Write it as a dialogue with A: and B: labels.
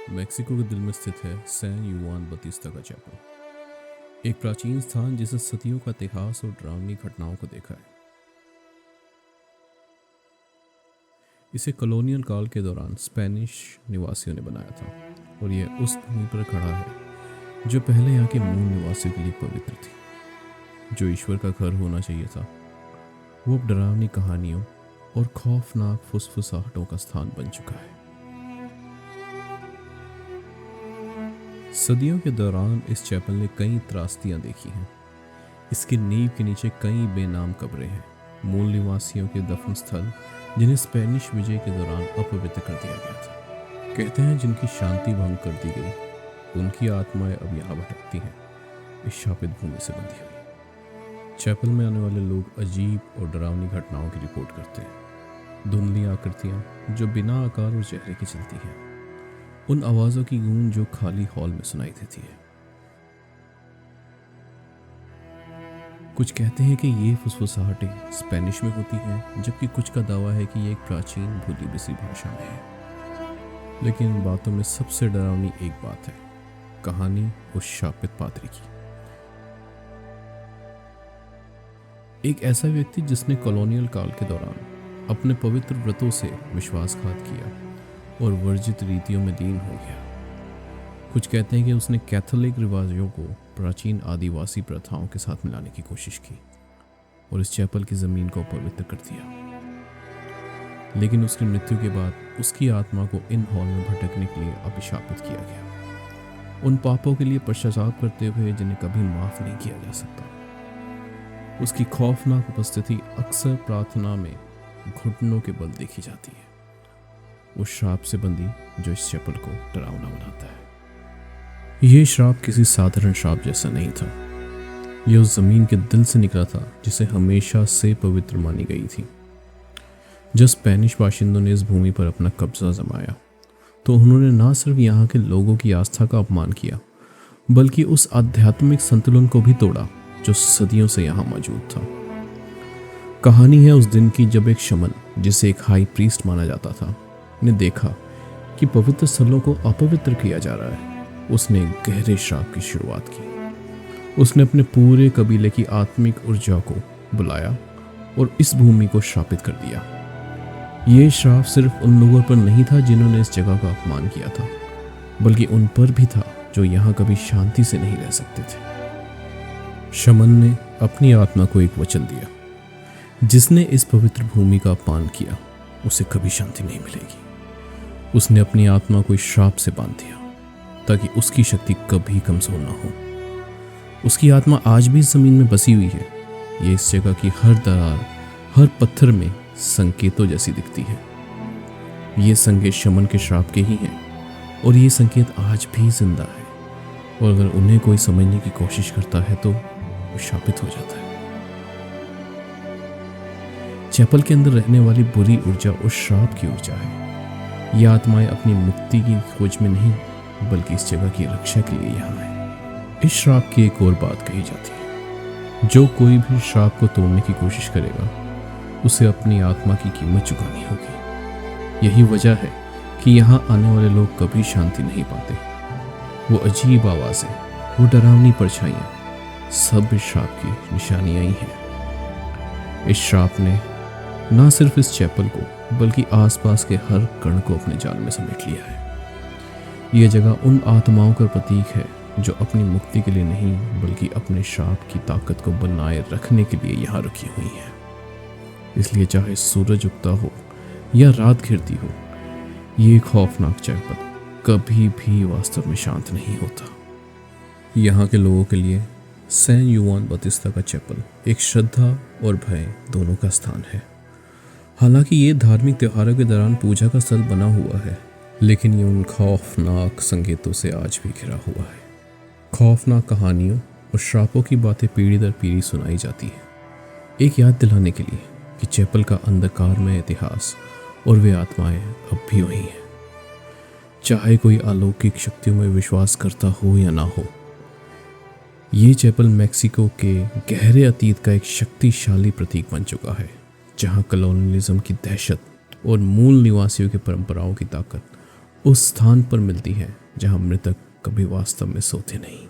A: Mexico के दिल में स्थित है सैन युआन बतिस्ता का चैपल, एक प्राचीन स्थान जिसे सदियों का इतिहास और डरावनी घटनाओं को देखा है। इसे कॉलोनियल काल के दौरान स्पेनिश निवासियों ने बनाया था और यह उस भूमि पर खड़ा है जो पहले यहाँ के मूल निवासियों के लिए पवित्र थी। जो ईश्वर का घर होना चाहिए था, वो अब डरावनी कहानियों और खौफनाक फुसफुसाहटों का स्थान बन चुका है। सदियों के दौरान इस चैपल ने कई त्रासदियां देखी हैं। इसकी नींव के नीचे कई बेनाम कब्रें हैं, मूल निवासियों के दफन स्थल जिन्हें स्पेनिश विजय के दौरान अपवित्र कर दिया गया था। कहते हैं जिनकी शांति भंग कर दी गई, उनकी आत्माएं अब यहाँ भटकती हैं, इस शापित भूमि से बंधी हुई। चैपल में आने वाले लोग अजीब और डरावनी घटनाओं की रिपोर्ट करते हैं। धुंधली आकृतियां जो बिना आकार और चेहरे की चलती हैं, उन आवाज़ों की गूंज जो खाली हॉल में सुनाई देती है। कुछ कहते हैं कि ये फुसफुसाहटें स्पेनिश में होती हैं, जबकि कुछ का दावा है कि ये एक प्राचीन भूली बिसरी भाषा में है। लेकिन इन बातों में सबसे डरावनी एक बात है, कहानी उस शापित पादरी की। एक ऐसा व्यक्ति जिसने कॉलोनियल काल के दौरान अपने पवित्र व्रतों से विश्वासघात किया और वर्जित रीतियों में लीन हो गया। कुछ कहते हैं कि उसने कैथोलिक रिवाजों को प्राचीन आदिवासी प्रथाओं के साथ मिलाने की कोशिश की और इस चैपल की ज़मीन को पवित्र कर दिया। लेकिन उसकी मृत्यु के बाद उसकी आत्मा को इन हॉल में भटकने के लिए अभिशापित किया गया, उन पापों के लिए पश्चाताप करते हुए जिन्हें कभी माफ़ नहीं किया जा सकता। उसकी खौफनाक उपस्थिति अक्सर प्रार्थना में घुटनों के बल देखी जाती है, उस श्राप से बंदी जो इस चैपल को डरावना बनाता है। यह श्राप किसी साधारण श्राप जैसा नहीं था। यह उस जमीन के दिल से निकला था जिसे हमेशा से पवित्र मानी गई थी। जब स्पेनिश बाशिंदों ने इस भूमि पर अपना कब्जा जमाया तो उन्होंने न सिर्फ यहाँ के लोगों की आस्था का अपमान किया, बल्कि उस आध्यात्मिक संतुलन को भी तोड़ा जो सदियों से यहाँ मौजूद था। कहानी है उस दिन की जब एक शमन, जिसे एक हाई प्रीस्ट माना जाता था, ने देखा कि पवित्र स्थलों को अपवित्र किया जा रहा है। उसने गहरे श्राप की शुरुआत की। उसने अपने पूरे कबीले की आत्मिक ऊर्जा को बुलाया और इस भूमि को श्रापित कर दिया। ये श्राप सिर्फ उन लोगों पर नहीं था जिन्होंने इस जगह का अपमान किया था, बल्कि उन पर भी था जो यहाँ कभी शांति से नहीं रह सकते थे। शमन ने अपनी आत्मा को एक वचन दिया, जिसने इस पवित्र भूमि का अपमान किया उसे कभी शांति नहीं मिलेगी। उसने अपनी आत्मा को इस श्राप से बांध दिया ताकि उसकी शक्ति कभी कमजोर ना हो। उसकी आत्मा आज भी जमीन में बसी हुई है। ये इस जगह की हर दरार, हर पत्थर में संकेतों जैसी दिखती है। ये संकेत शमन के श्राप के ही हैं और ये संकेत आज भी जिंदा है, और अगर उन्हें कोई समझने की कोशिश करता है तो वो शापित हो जाता है। चैपल के अंदर रहने वाली बुरी ऊर्जा उस श्राप की ऊर्जा है। ये आत्माएं अपनी मुक्ति की खोज में नहीं, बल्कि इस जगह की रक्षा के लिए यहाँ है। इस श्राप की एक और बात कही जाती है, जो कोई भी श्राप को तोड़ने की कोशिश करेगा उसे अपनी आत्मा की कीमत चुकानी होगी। यही वजह है कि यहाँ आने वाले लोग कभी शांति नहीं पाते। वो अजीब आवाज़ें, वो डरावनी परछाइयाँ, सब इस श्राप की निशानियाँ ही हैं। इस श्राप ने न सिर्फ इस चैपल को बल्कि आसपास के हर कण को अपने जाल में समेट लिया है। यह जगह उन आत्माओं का प्रतीक है जो अपनी मुक्ति के लिए नहीं, बल्कि अपने श्राप की ताकत को बनाए रखने के लिए यहाँ रुकी हुई है। इसलिए चाहे सूरज उगता हो या रात घिरती हो, ये खौफनाक चैपल कभी भी वास्तव में शांत नहीं होता। यहाँ के लोगों के लिए सैन युआन बतिस्ता का चैपल एक श्रद्धा और भय दोनों का स्थान है। हालांकि ये धार्मिक त्योहारों के दौरान पूजा का स्थल बना हुआ है, लेकिन ये उन खौफनाक संकेतों से आज भी घिरा हुआ है। खौफनाक कहानियों और श्रापों की बातें पीढ़ी दर पीढ़ी सुनाई जाती है, एक याद दिलाने के लिए कि चैपल का अंधकारमय इतिहास और वे आत्माएं अब भी वही हैं। चाहे कोई अलौकिक शक्तियों में विश्वास करता हो या ना हो, ये चैपल मेक्सिको के गहरे अतीत का एक शक्तिशाली प्रतीक बन चुका है, जहाँ कॉलोनियलिज्म की दहशत और मूल निवासियों की परंपराओं की ताकत उस स्थान पर मिलती है जहां मृतक कभी वास्तव में सोते नहीं।